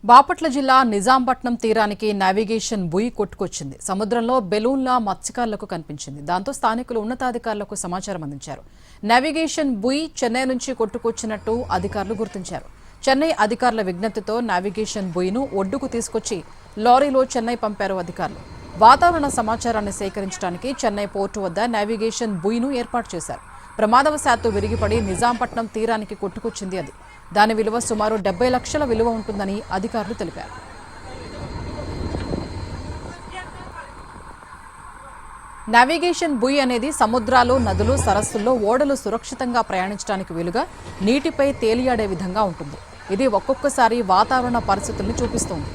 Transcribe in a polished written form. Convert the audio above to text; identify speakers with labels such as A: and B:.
A: బాపట్ల జిల్లా నిజాంపట్నం తీరానికి నావిగేషన్ బుయ్ కొట్టుకొచ్చింది. సముద్రంలో బెలూన్లా మత్స్యకారులకు కనిపించింది. దాంతో స్థానికులు ఉన్నతాధికారులకు సమాచారం అందించారు. నావిగేషన్ బుయ్ చెన్నై నుంచి కొట్టుకొచ్చినట్టు అధికారులు గుర్తించారు. చెన్నై అధికారుల విజ్ఞప్తితో నావిగేషన్ బుయ్ను ఒడ్డుకు తీసుకొచ్చి లారీలో చెన్నై పంపారు అధికారులు. వాతావరణ సమాచారాన్ని సేకరించడానికి చెన్నై పోర్టు వద్ద నావిగేషన్ బుయ్ను ఏర్పాటు చేశారు. ప్రమాదవశాత్తు విరిగిపడి నిజాంపట్నం తీరానికి కొట్టుకొచ్చింది అది. దాని విలువ సుమారు 70 లక్షల విలువ ఉంటుందని అధికారులు తెలిపారు. నావిగేషన్ బుయ్ అనేది సముద్రాలు, నదులు, సరస్సుల్లో ఓడలు సురక్షితంగా ప్రయాణించడానికి వీలుగా నీటిపై తేలియాడే విధంగా ఉంటుంది. ఇది ఒక్కొక్కసారి వాతావరణ పరిస్థితుల్ని చూపిస్తోంది.